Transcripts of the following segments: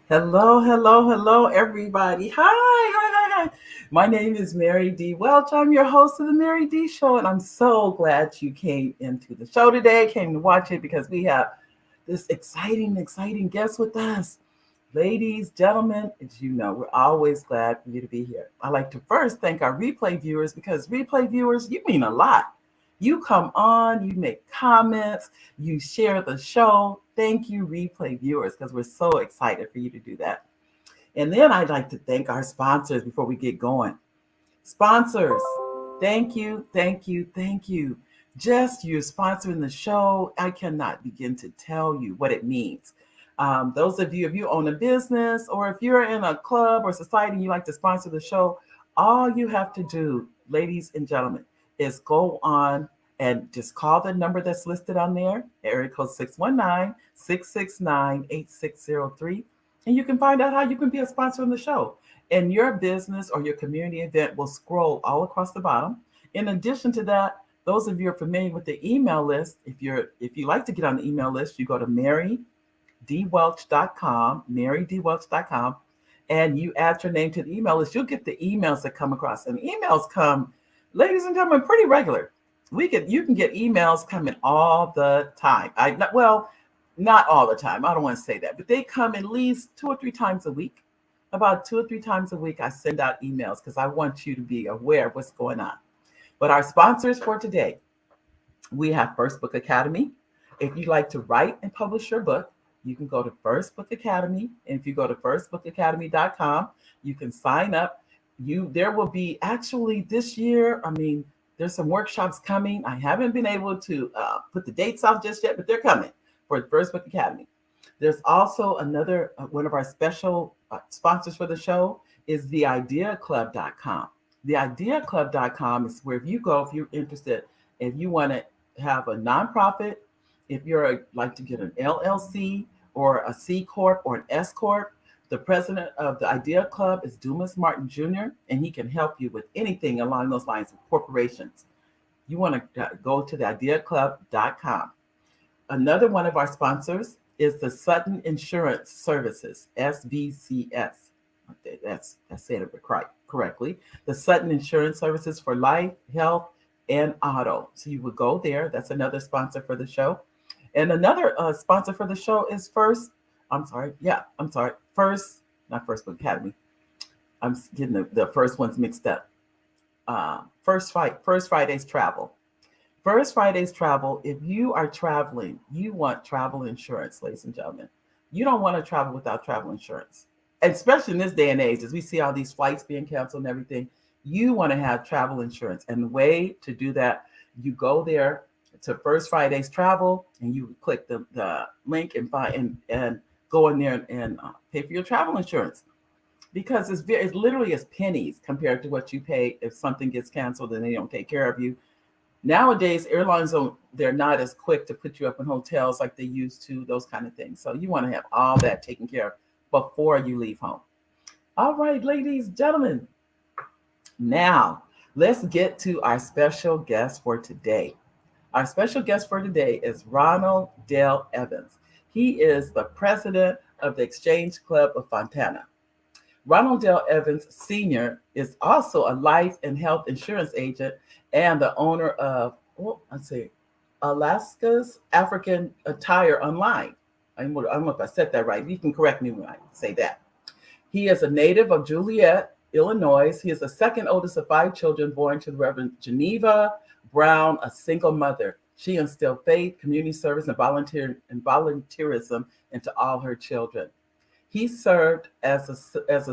Hello, hello, hello, everybody. Hi. My name is Mary D. Welch. I'm your host of the Mary D. Show, and I'm so glad you came into the show today, came to watch it because we have this exciting guest with us. Ladies, gentlemen, as you know, we're always glad for you to be here. I'd like to first thank our replay viewers because replay viewers, you mean a lot. You come on, you make comments, you share the show. Thank you, replay viewers, because we're so excited for you to do that. And then I'd like to thank our sponsors before we get going. Sponsors, thank you. Just you sponsoring the show, I cannot begin to tell you what it means. Those of you, if you own a business or if you're in a club or society and you like to sponsor the show, all you have to do, ladies and gentlemen, is go on and just call the number that's listed on there, area code 619-669-8603, and you can find out how you can be a sponsor on the show. And your business or your community event will scroll all across the bottom. In addition to that, those of you who are familiar with the email list, if you like to get on the email list, you go to marydwelch.com, and you add your name to the email list, you'll get the emails that come across. And emails come, ladies and gentlemen, pretty regular. You can get emails coming all the time. Not all the time. I don't want to say that, but they come at least 2 or 3 times a week. About 2 or 3 times a week, I send out emails because I want you to be aware of what's going on. But our sponsors for today, we have First Book Academy. If you'd like to write and publish your book, you can go to First Book Academy. And if you go to firstbookacademy.com, you can sign up. There will be actually this year, there's some workshops coming. I haven't been able to put the dates out just yet, but they're coming for the First Book Academy. There's also another one of our special sponsors for the show is theideaclub.com. Theideaclub.com is where if you go, if you're interested, if you want to have a nonprofit, if you're like to get an LLC or a C Corp or an S Corp, the president of the Idea Club is Dumas Martin Jr., and he can help you with anything along those lines of corporations. You want to go to theideaclub.com. Another one of our sponsors is the Sutton Insurance Services, SBCS. Okay, that's said it correctly. The Sutton Insurance Services for life, health, and auto. So you would go there. That's another sponsor for the show. And another sponsor for the show is First, not First Book Academy. I'm getting the first ones mixed up. First Friday's Travel. First Friday's Travel, if you are traveling, you want travel insurance, ladies and gentlemen. You don't want to travel without travel insurance, especially in this day and age, as we see all these flights being canceled and everything. You want to have travel insurance. And the way to do that, you go there to First Friday's Travel and you click the link and buy and go in there and pay for your travel insurance. Because it's literally as pennies compared to what you pay if something gets canceled and they don't take care of you. Nowadays, airlines they're not as quick to put you up in hotels like they used to, those kind of things. So you want to have all that taken care of before you leave home. All right, ladies, gentlemen. Now, let's get to our special guest for today. Our special guest for today is Ronald Dale Evans. He is the president of the Exchange Club of Fontana. Ronald Dale Evans Sr. is also a life and health insurance agent and the owner of, Alaska's African Attire Online. I don't know if I said that right. You can correct me when I say that. He is a native of Joliet, Illinois. He is the second oldest of 5 children born to the Reverend Geneva Brown, a single mother. She instilled faith, community service, and volunteerism into all her children. He served as a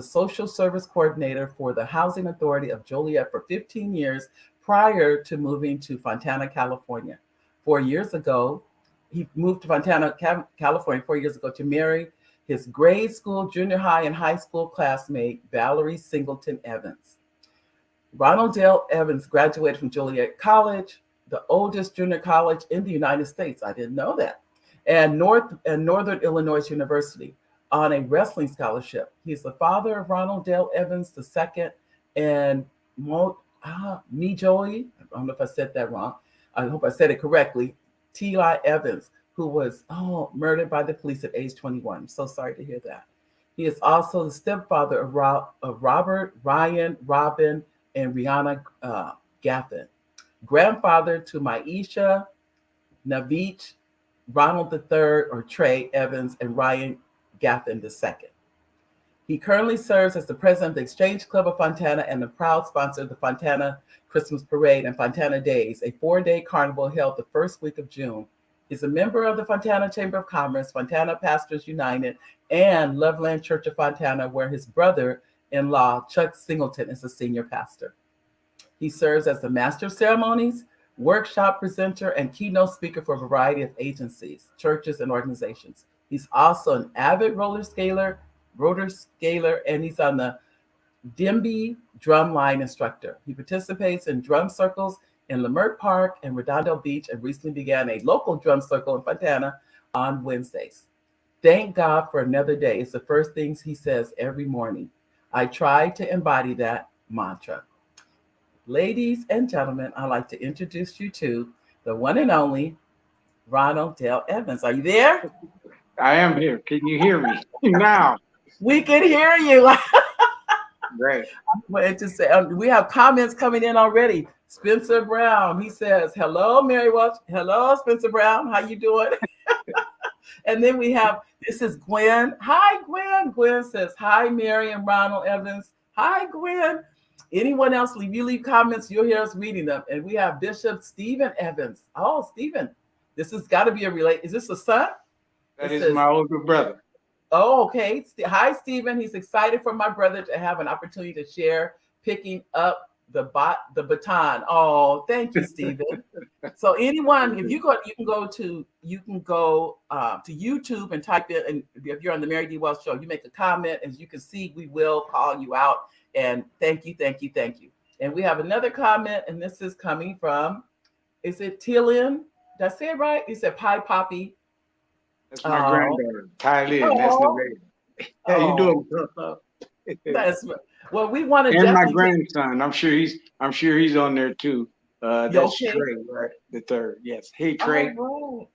social service coordinator for the Housing Authority of Joliet for 15 years prior to moving to Fontana, California. 4 years ago, he moved to Fontana, California 4 years ago to marry his grade school, junior high, and high school classmate, Valerie Singleton Evans. Ronald Dale Evans graduated from Joliet College, the oldest junior college in the United States. I didn't know that. And Northern Illinois University on a wrestling scholarship. He's the father of Ronald Dale Evans II and Mijoy. I don't know if I said that wrong. I hope I said it correctly. T.L. Evans, who was murdered by the police at age 21. I'm so sorry to hear that. He is also the stepfather of Robert, Ryan, Robin, and Rihanna Gaffin. Grandfather to Maisha, Navich, Ronald III, or Trey Evans, and Ryan Gaffin II. He currently serves as the president of the Exchange Club of Fontana and the proud sponsor of the Fontana Christmas Parade and Fontana Days, a 4-day carnival held the first week of June. He's a member of the Fontana Chamber of Commerce, Fontana Pastors United, and Loveland Church of Fontana, where his brother-in-law, Chuck Singleton, is a senior pastor. He serves as the master of ceremonies, workshop presenter, and keynote speaker for a variety of agencies, churches, and organizations. He's also an avid roller scaler, and he's on the Dimby drumline instructor. He participates in drum circles in Leimert Park and Redondo Beach, and recently began a local drum circle in Fontana on Wednesdays. Thank God for another day. It's the first things he says every morning. I try to embody that mantra. Ladies and gentlemen, I'd like to introduce you to the one and only Ronald Dale Evans. Are you there? I am here. Can you hear me now? We can hear you. Great. I wanted to say, we have comments coming in already. Spencer Brown, he says, hello, Mary Welch. Hello, Spencer Brown. How you doing? And then we have, this is Gwen. Hi, Gwen. Gwen says, hi, Mary and Ronald Evans. Hi, Gwen. Anyone else, if you leave comments, you'll hear us reading them. And we have Bishop Stephen Evans. Oh, Stephen, this has got to be a relate. Is this a son? That is my older brother. Oh, okay. Hi, Stephen. He's excited for my brother to have an opportunity to share picking up the baton. Oh, thank you, Stephen. So anyone, if you go, you can go to YouTube and type in, and if you're on the Mary D. Wells Show, you make a comment. As you can see, we will call you out. And thank you. And we have another comment, and this is coming from, is it Tillian? Did I say it right? He said, Pie Poppy. That's my granddaughter, Tylin. That's the baby. How you doing? That's well. We want to. And my grandson. I'm sure he's on there too. That's okay. Trey, right? The third. Yes. Hey, Trey. Oh,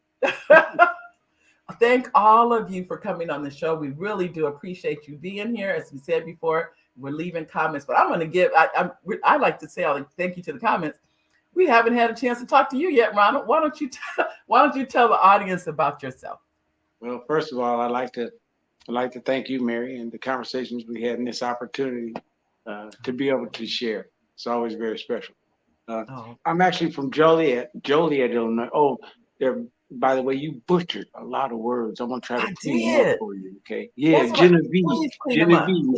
thank all of you for coming on the show. We really do appreciate you being here. As we said before, we're leaving comments, but I'm going to give. I like to say thank you to the comments. We haven't had a chance to talk to you yet, Ronald. Why don't you tell the audience about yourself? Well, first of all, I'd like to thank you, Mary, and the conversations we had in this opportunity to be able to share. It's always very special. I'm actually from Joliet, Illinois. Oh, by the way, you butchered a lot of words. I'm gonna try to clean them up for you, okay? Yeah, Genevieve.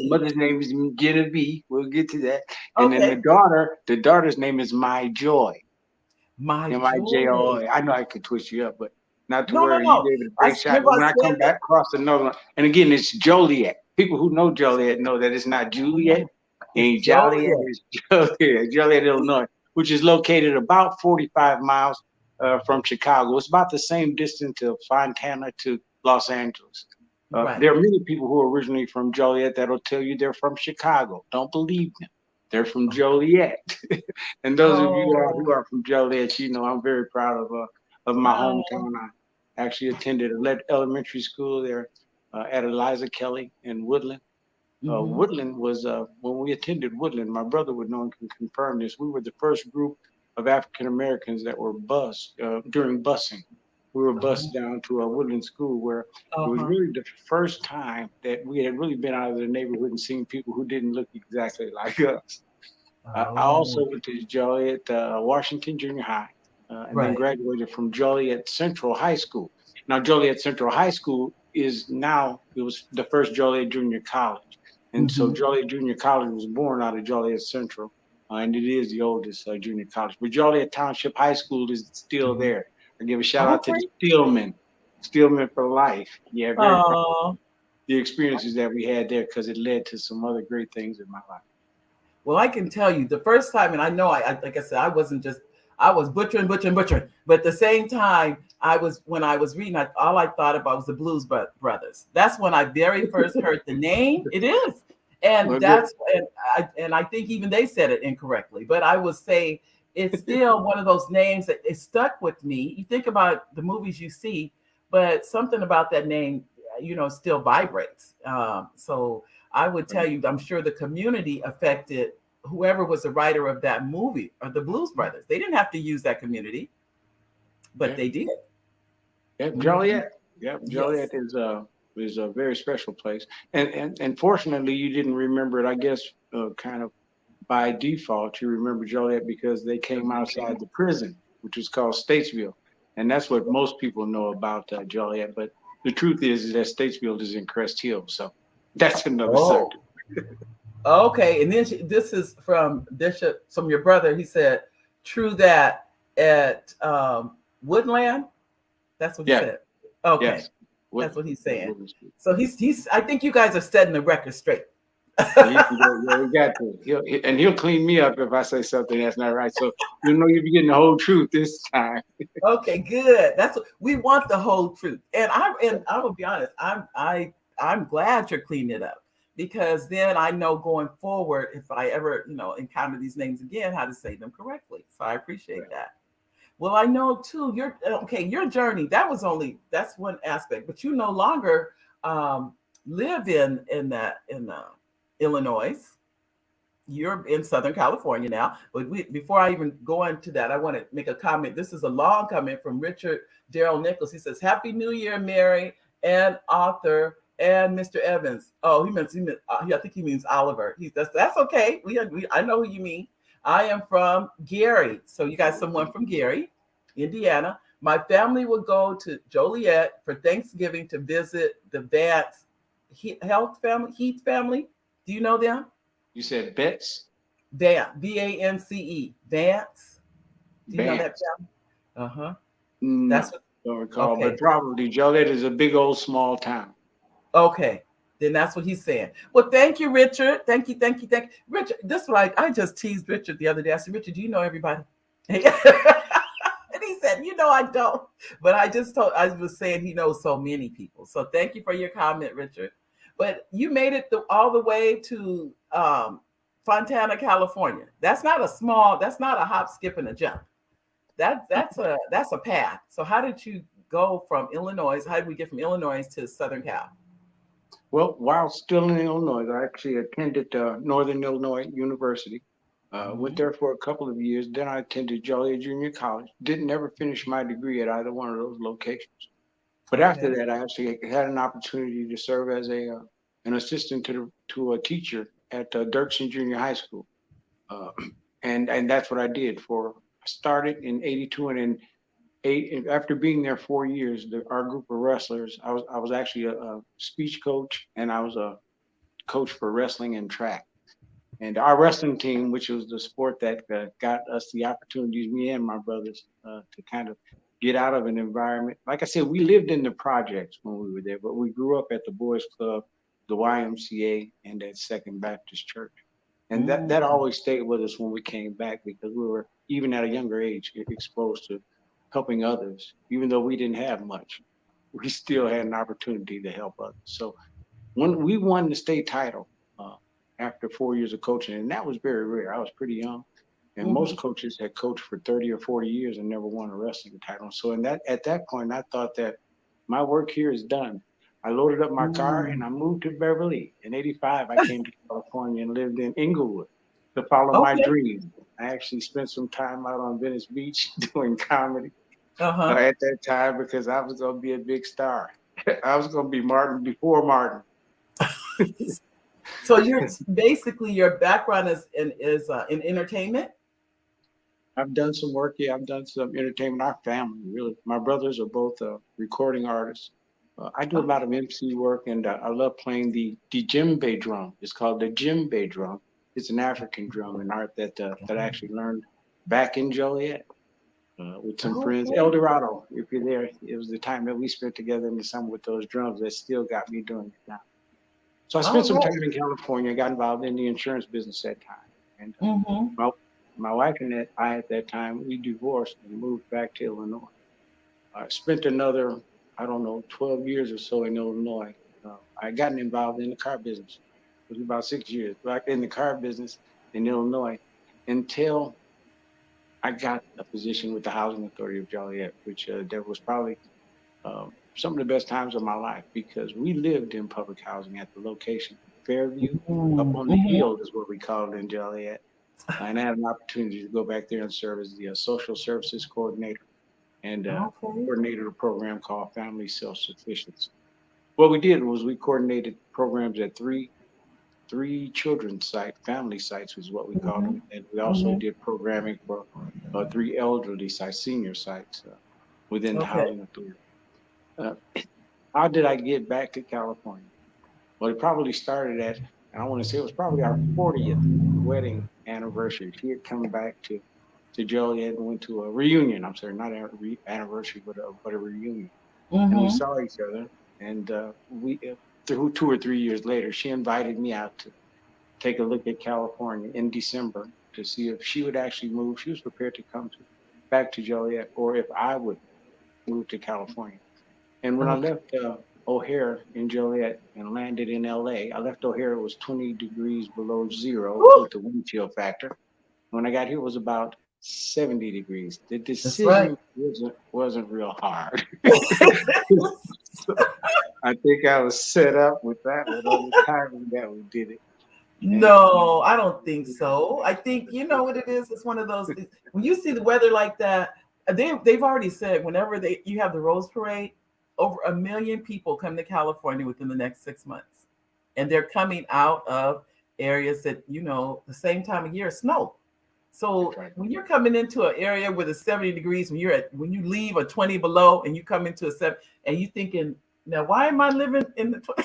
Mother's name is Genevieve. We'll get to that. And then the daughter's name is My Joy. My Joy. I know I could twist you up, but not to worry. You gave it a great shot. When I come back across another one, and again, it's Joliet. People who know Joliet know that it's not Juliet. And Joliet is Joliet, Illinois, which is located about 45 miles from Chicago. It's about the same distance of Fontana to Los Angeles. There are many people who are originally from Joliet that'll tell you they're from Chicago. Don't believe them. They're from Joliet. And those of you who are from Joliet, you know I'm very proud of my hometown. I actually attended elementary school there at Eliza Kelly in Woodland. Woodland was, when we attended Woodland, my brother would know and can confirm this, we were the first group of African Americans that were bused during busing. We were bused down to a Woodland school where it was really the first time that we had really been out of the neighborhood and seen people who didn't look exactly like us. I also went to Joliet Washington Junior High and then graduated from Joliet Central High School. Now, Joliet Central High School it was the first Joliet Junior College. And so Joliet Junior College was born out of Joliet Central, and it is the oldest junior college. But Joliet Township High School is still there. I give a shout out to the Steelmen for life. Yeah, very proud. The experiences that we had there, because it led to some other great things in my life. Well, I can tell you the first time, and I know like I said, I was butchering. But at the same time, when I was reading, all I thought about was the Blues Brothers. That's when I very first heard the name. It is. And I think even they said it incorrectly, but I would say it's still one of those names that is stuck with me. You think about the movies you see, but something about that name, still vibrates. So I would tell you, I'm sure the community affected whoever was the writer of that movie or the Blues Brothers. They didn't have to use that community, but they did. Yeah, Joliet. Yeah, Yes. Joliet is a very special place, and fortunately you didn't remember it. I guess kind of by default you remember Joliet because they came outside the prison, which was called Statesville, and that's what most people know about Joliet. But the truth is that Statesville is in Crest Hill, so that's another Oh, subject. okay. And then this is from Bishop, from your brother. He said, "True that at Woodland." That's what he Yeah. said. Okay, Yes. that's what he's saying. What So he's. I think you guys are setting the record straight. yeah, we got to. He'll clean me up if I say something that's not right. So you know you'll be getting the whole truth this time. Okay, good. That's what we want, the whole truth. And I will be honest. I'm glad you're cleaning it up because then I know going forward if I ever encounter these names again how to say them correctly. So I appreciate that. Well, I know too. Your journey. That's one aspect, but you no longer live in Illinois. You're in Southern California now. But before I even go into that, I want to make a comment. This is a long comment from Richard Darrell Nichols. He says, "Happy New Year, Mary and Arthur and Mr. Evans." Oh, I think he means Oliver. That's okay. I know who you mean. I am from Gary. So you got someone from Gary, Indiana. My family will go to Joliet for Thanksgiving to visit the Vance Heath family. Do you know them? You said Betts? Vance, Vance, Vance. Do you know that Vance. family? Uh-huh. That's No, what, don't recall, but okay. probably Joliet is a big old small town. Okay. Then that's what he's saying. Well, thank you, Richard. Thank you, thank you, thank you. Richard, this is what I just teased Richard the other day. I said, Richard, do you know everybody? And he said, I don't. But I was saying he knows so many people. So thank you for your comment, Richard. But you made it all the way to Fontana, California. That's not a hop, skip, and a jump. That's a path. So how did you go from Illinois? How did we get from Illinois to Southern Cal? Well, while still in Illinois, I actually attended Northern Illinois University. Went Mm-hmm. there for a couple of years. Then I attended Joliet Junior College. Didn't ever finish my degree at either one of those locations. But after Okay. that, I actually had an opportunity to serve as an assistant to a teacher at Dirksen Junior High School, uh, and that's what I did for. I started in '82, and in after being there 4 years, our group of wrestlers, I was actually a speech coach, and I was a coach for wrestling and track. And our wrestling team, which was the sport that got us the opportunities, me and my brothers, to kind of get out of an environment. Like I said, we lived in the projects when we were there, but we grew up at the Boys Club, the YMCA, and at Second Baptist Church. And that Mm. always stayed with us when we came back because we were, even at a younger age, exposed to helping others. Even though we didn't have much, we still had an opportunity to help others. So when we won the state title uh, after 4 years of coaching, and that was very rare. I was pretty young, and Mm-hmm. most coaches had coached for 30 or 40 years and never won a wrestling title. So at that point, I thought that my work here is done. I loaded up my car and Mm. I moved to Beverly. In '85, I came to California and lived in Inglewood to follow my Okay. dream. I actually spent some time out on Venice Beach doing comedy Uh-huh. at that time because I was going to be a big star. I was going to be Martin before Martin. So you're basically your background is in entertainment. I've done some work. Yeah, I've done some entertainment. Our family, really. My brothers are both recording artists. I do a Okay. lot of MC work, and I love playing the djembe drum. It's called the djembe drum. It's an African drum, an art that I actually learned back in Joliet with some friends. El Okay. Dorado, if you're there, it was the time that we spent together in the summer with those drums that still got me doing it now. So I spent All some right. time in California, got involved in the insurance business at time. And Mm-hmm. my, my wife and I at that time, we divorced and moved back to Illinois. I spent another, I don't know, 12 years or so in Illinois. I gotten involved in the car business. It was about 6 years back in the car business in Illinois until I got a position with the Housing Authority of Joliet, which there was probably some of the best times of my life because we lived in public housing at the location Fairview. Up on the Mm-hmm. hill is what we call it in Joliet. And I had an opportunity to go back there and serve as the social services coordinator and Okay. coordinated a program called Family Self-Sufficiency. What we did was we coordinated programs at three children's family sites is what we called Mm-hmm. them, and we also Mm-hmm. did programming for three elderly sites, senior sites within the Okay. housing authority. Uh, how did I get back to California? Well, it probably started at, and I want to say it was probably our 40th wedding anniversary. She had come back to Joliet and went to a reunion. I'm sorry, not a anniversary, but a reunion. And we Mm-hmm. saw each other. And we, through 2 or 3 years later, she invited me out to take a look at California in December to see if she would actually move. She was prepared to come back to Joliet, or if I would move to California. And when I Okay. left O'Hare in Joliet and landed in LA, I left O'Hare, it was 20 degrees below zero Woo! with the wind chill factor. When I got here, it was about 70 degrees. The That's right. decision wasn't real hard. So I think I was set up with that one on the timing that we did it. And No, I don't think so. I think you know what it is. It's one of those things. When you see the weather like that, they've already said whenever you have the Rose Parade, over 1 million people come to California within the next 6 months, and they're coming out of areas that the same time of year snow. that's So right. when you're coming into an area with a 70 degrees, when you leave a 20 below and you come into a 7, and you thinking, now why am I living in the 20?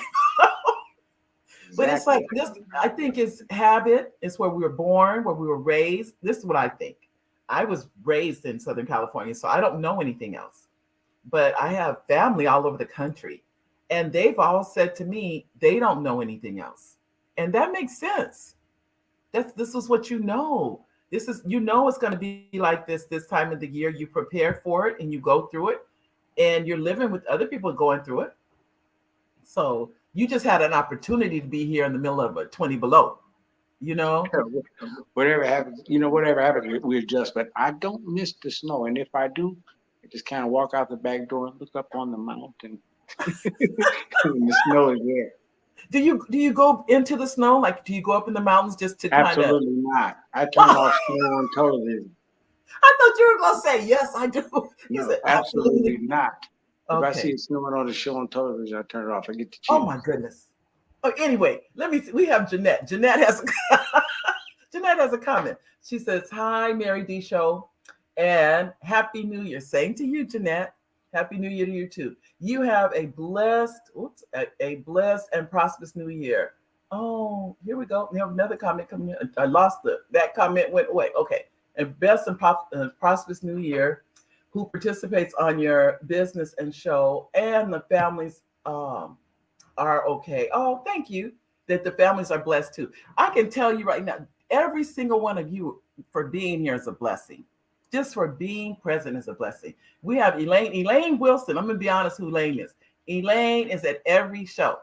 But it's Exactly. like this, I think it's habit. It's where we were born, where we were raised. This is what I think. I was raised in Southern California, so I don't know anything else. But I have family all over the country. And they've all said to me, they don't know anything else. And that makes sense. This is what you know. This is it's going to be like this time of the year. You prepare for it and you go through it, and you're living with other people going through it. So you just had an opportunity to be here in the middle of a 20 below, you know? Whatever happens, we adjust. But I don't miss the snow, and if I do, I just kind of walk out the back door and look up on the mountain, and the snow is there. Do you go into the snow? Like do you go up in the mountains just to kind of Absolutely not. I turn I off snow on television. thought you were gonna say yes, I do. You No, said absolutely absolutely. not. If I see Okay. it snowing on the show on television, I turn it off. I get the Oh my chills. goodness. Oh, anyway, let me see. We have Jeanette. Jeanette has a comment. She says, "Hi, Mary D. Show, and Happy New Year." Same to you, Jeanette. Happy New Year to you too. You have a blessed and prosperous New Year. Oh, here we go. We have another comment coming in. I lost that comment went away. Okay, and best and prosperous New Year. Who participates on your business and show, and the families are okay. Oh, thank you. That the families are blessed too. I can tell you right now, every single one of you for being here is a blessing. Just for being present is a blessing. We have Elaine Wilson. I'm gonna be honest who Elaine is. Elaine is at every show.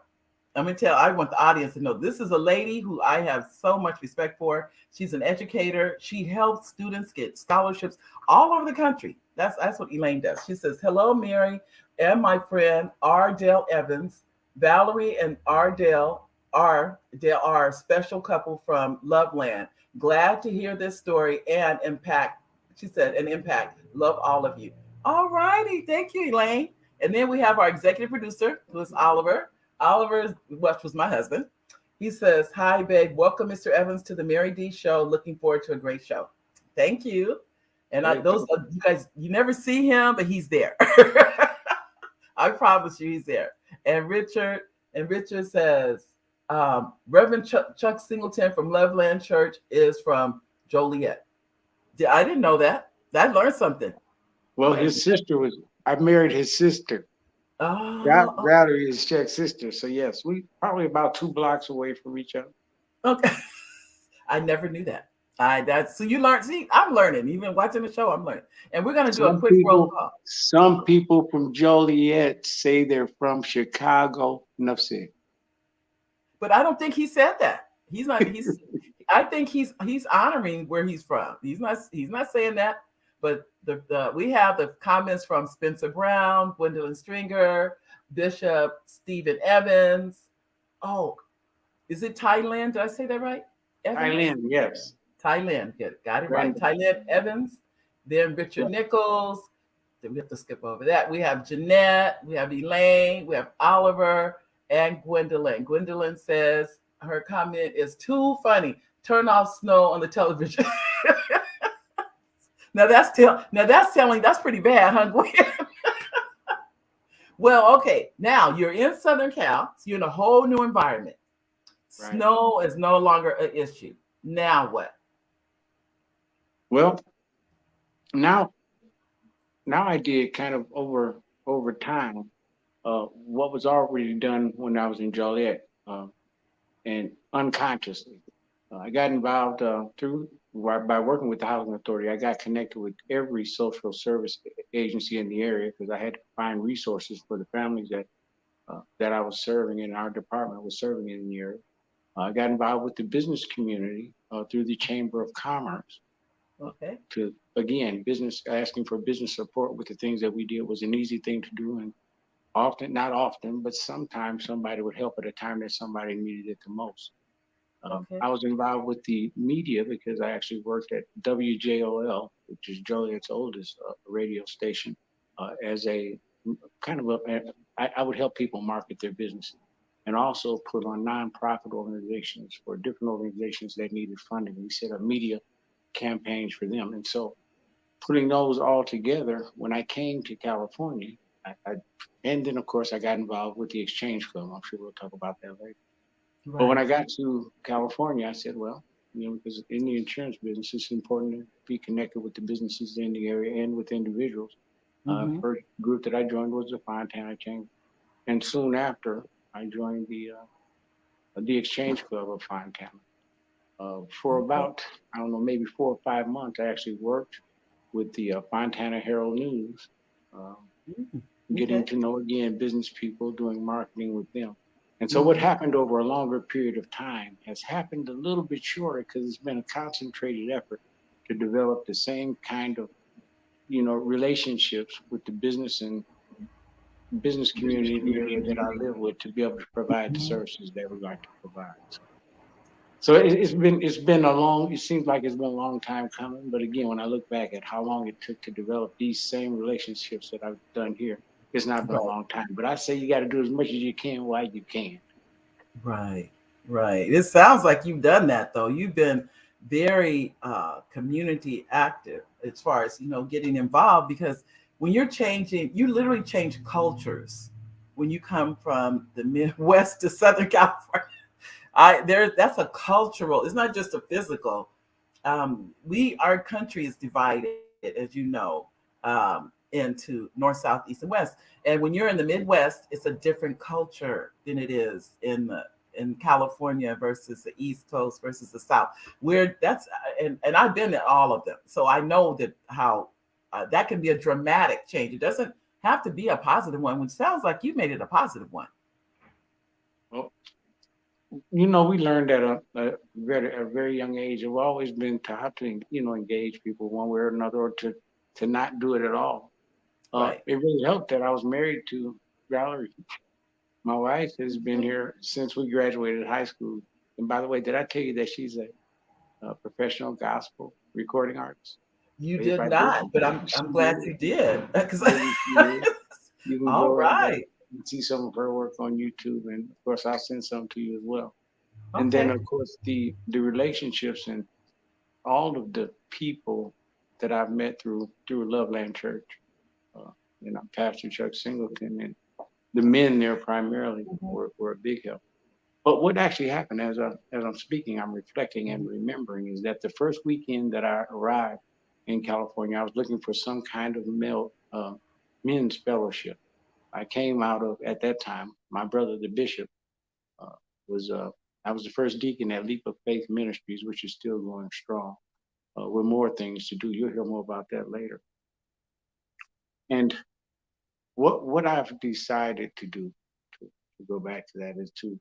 I want the audience to know this is a lady who I have so much respect for. She's an educator. She helps students get scholarships all over the country. That's what Elaine does. She says, "Hello, Mary, and my friend Ardell Evans. Valerie and Ardell are a special couple from Loveland. Glad to hear this story and impact." She said, "An impact. Love all of you." All righty. Thank you, Elaine. And then we have our executive producer, who is Oliver. Oliver, which was my husband. He says, "Hi, babe. Welcome, Mr. Evans, to the Mary D Show. Looking forward to a great show." Thank you. And Very those cool. you guys, you never see him, but he's there. I promise you, he's there. And Richard says, Reverend Chuck Singleton from Loveland Church is from Joliet. I didn't know that. I learned something. Well, And his sister was. I married his sister. oh, Valerie is Chuck's sister. So yes, we probably about 2 blocks away from each other. okay. I never knew that. So you learned. See, I'm learning. Even watching the show, I'm learning. And we're gonna do a Some quick roll people, call. some people from Joliet say they're from Chicago. Enough said. But I don't think he said that. He's not. I think he's honoring where he's from. He's not saying that. But we have the comments from Spencer Brown, Gwendolyn Stringer, Bishop Stephen Evans. Oh, is it Thailand? Did I say that right? Evans? Eileen, yes. Thailand. Got it right. Grand- Thailand Evans. Then Richard Nichols. Then we have to skip over that. We have Jeanette. We have Elaine. We have Oliver and Gwendolyn. Gwendolyn says her comment is too funny. Turn off snow on the television. Now that's telling. That's pretty bad, huh, Gwen? Well, okay. Now you're in Southern Cal. So you're in a whole new environment. Right. Snow is no longer an issue. Now what? Well, now now I did kind of over time what was already done when I was in Joliet, and unconsciously. I got involved by working with the housing authority. I got connected with every social service agency in the area because I had to find resources for the families that I was serving and our department was serving in the area. I got involved with the business community through the Chamber of Commerce. Okay. To again, business asking for business support with the things that we did was an easy thing to do, and often, not often, but sometimes somebody would help at a time that somebody needed it the most. Okay. I was involved with the media because I actually worked at WJOL, which is Joliet's oldest radio station, as a kind of I would help people market their businesses and also put on nonprofit organizations for different organizations that needed funding. We set up media campaigns for them. And so putting those all together, when I came to California, I and then of course I got involved with the Exchange Club. I'm sure we'll talk about that later. But when Right. I got to California, I said, well, because in the insurance business, it's important to be connected with the businesses in the area and with individuals. Mm-hmm. First group that I joined was the Fontana Chamber, and soon after, I joined the Exchange Club of Fontana. For Okay. about, I don't know, maybe 4 or 5 months, I actually worked with the Fontana Herald News, um, Mm. getting Okay. to know again business people, doing marketing with them. And so what Mm-hmm. happened over a longer period of time has happened a little bit shorter because it's been a concentrated effort to develop the same kind of relationships with the business and business community in the area that I live with to be able to provide the services that we're going to provide. So it's been a long. It seems like it's been a long time coming, but again, when I look back at how long it took to develop these same relationships that I've done here, it's not been a Right. long time. But I say you got to do as much as you can while you can. Right. Right. It sounds like you've done that though. You've been very community active as far as getting involved because when you're changing, you literally change cultures when you come from the Midwest to Southern California. I there that's a cultural. It's not just a physical. Our country is divided, as you know, into north, south, east, and west. And when you're in the Midwest, it's a different culture than it is in California versus the East Coast versus the South. Where that's and I've been in all of them, so I know that how that can be a dramatic change. It doesn't have to be a positive one, which sounds like you made it a positive one. Well, we learned at a very young age. I've always been taught to engage people one way or another, or to not do it at all. Right. It really helped that I was married to Valerie. My wife has been here since we graduated high school. And by the way, did I tell you that she's a professional gospel recording artist? You If did I did, not, but she I'm glad did. you did. 'Cause- She did. You can all go right. and see some of her work on YouTube, and of course, I'll send some to you as well. And then, Okay. of course, the relationships and all of the people that I've met through Loveland Church, uh, Pastor Chuck Singleton and the men there primarily Mhm. were a big help. But what actually happened as I'm speaking, I'm reflecting and remembering is that the first weekend that I arrived in California, I was looking for some kind of men's fellowship. I came out of at that time, my brother, the bishop, uh, was I was the first deacon at Leap of Faith Ministries, which is still going strong, with more things to do. You'll hear more about that later. And what I've decided to do to go back to that is to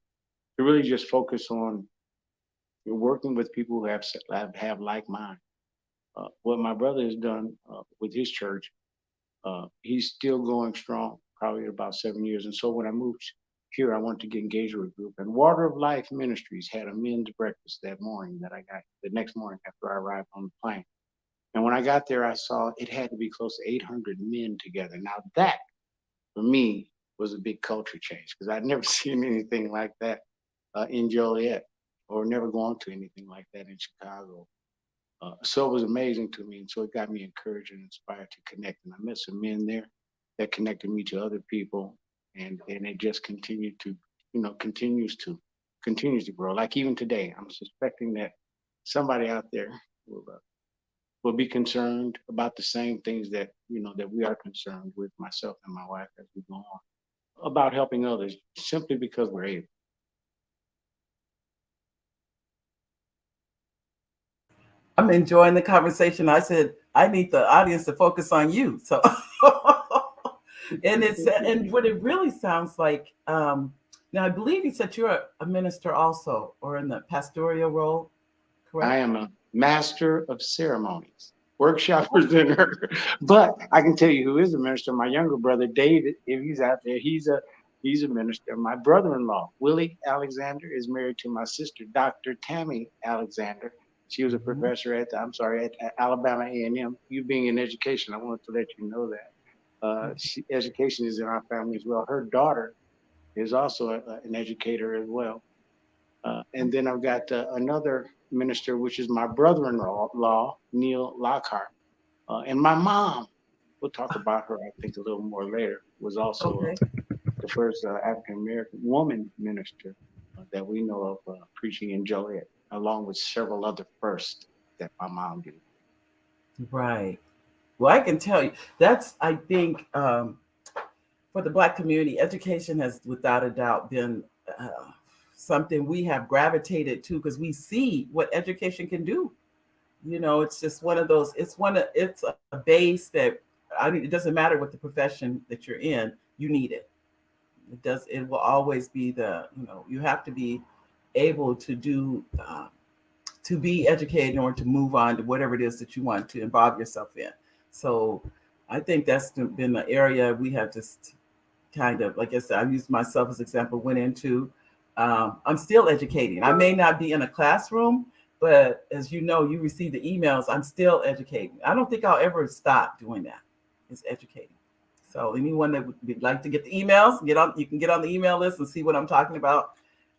really just focus on working with people who have like mind. What my brother has done with his church, he's still going strong. probably about 7 years. And so when I moved here, I wanted to get engaged with a group. And Water of Life Ministries had a men's breakfast that morning that I got the next morning after I arrived on the plane. And when I got there, I saw it had to be close to 800 men together. Now that, for me, was a big culture change because I'd never seen anything like that in Joliet or never gone to anything like that in Chicago. So it was amazing to me. And so it got me encouraged and inspired to connect. And I met some men there that connected me to other people. And it just continued to, continues to grow. Like even today, I'm suspecting that somebody out there will, uh, will be concerned about the same things that, that we are concerned with, myself and my wife, as we go on, about helping others simply because we're able. I'm enjoying the conversation. I said I need the audience to focus on you. So, and what it really sounds like. Now, I believe you said you're a minister also, or in the pastoral role, I correct? am a master of ceremonies, workshop presenter. But I can tell you who is a minister. My younger brother David, if he's out there, he's a minister. My brother-in-law Willie Alexander is married to my sister, Dr. Tammy Alexander. She was a Mhm. professor at Alabama A&M. You being in education, I wanted to let you know that education is in our family as well. Her daughter is also an educator as well. And then I've got another minister, which is my brother-in-law, Neil Lockhart. And my mom, we'll talk about her, I think, a little more later, was also Okay. the first African-American woman minister that we know of preaching in Joliet, along with several other firsts that my mom did. Right. Well, I can tell you that's, I think, for the Black community, education has without a doubt been something we have gravitated to because we see what education can do. It's just one of those, it's a base that, I mean, it doesn't matter what the profession that you're in, you need it. It will always be you have to be able to do, to be educated in order to move on to whatever it is that you want to involve yourself in. So I think that's been the area we have just kind of, like I said, I used myself as an example, went into. I'm still educating. I may not be in a classroom, but as you know, you receive the emails, I'm still educating. I don't think I'll ever stop doing that, is educating. So anyone that would like to get the emails, you can get on the email list and see what I'm talking about.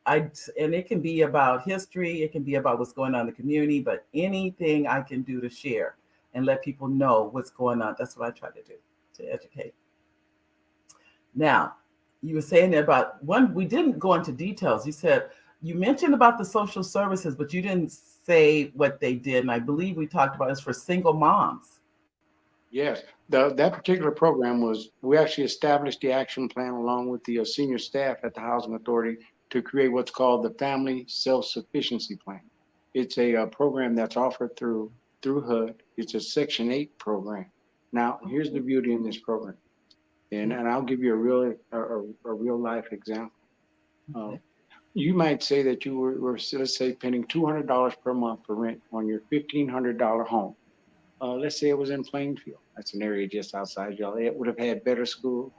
And it can be about history, it can be about what's going on in the community, but anything I can do to share and let people know what's going on, that's what I try to do, to educate. Now, you were saying about one, we didn't go into details. You mentioned about the social services, but you didn't say what they did. And I believe we talked about this for single moms. Yes, that particular program we actually established the action plan along with the senior staff at the Housing Authority to create what's called the Family Self-Sufficiency Plan. It's a program that's offered through HUD. It's a Section 8 program. Now, here's the beauty in this program, and I'll give you a real life example. Uh, Okay. you might say that you were let's say paying $200 per month for rent on your $1,500 home. Let's say it was in Plainfield. That's an area just outside y'all. It would have had better schools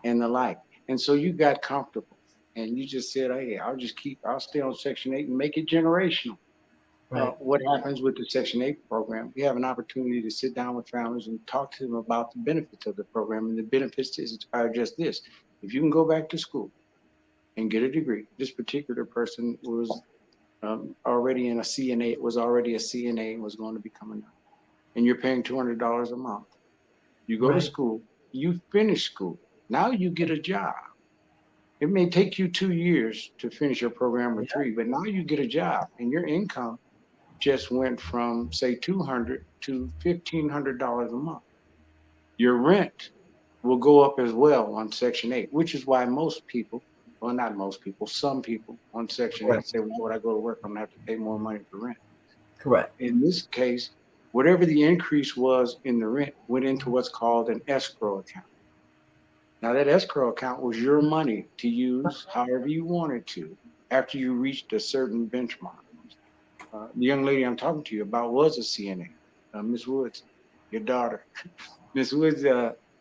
and the like. And so you got comfortable and you just said, hey, I'll stay on Section 8 and make it generational. Right. What happens with the Section 8 program? We have an opportunity to sit down with families and talk to them about the benefits of the program. And the benefits are just this. If you can go back to school and get a degree, this particular person was already in a CNA, was already a CNA and was going to become a nurse, and you're paying $200 a month. You go to Right. school, you finish school. Now you get a job. It may take you 2 years to finish your program or Yeah. 3, but now you get a job and your income just went from say 200 to $1,500 a month. Your rent will go up as well on Section 8, which is why most people, well, not most people, some people on Section 8 Correct. say, well, when I go to work, I'm gonna have to pay more money for rent. Correct. In this case, whatever the increase was in the rent went into what's called an escrow account. Now, that escrow account was your money to use however you wanted to after you reached a certain benchmark. The young lady I'm talking to you about was a CNA, Miss Woods, your daughter. Miss Woods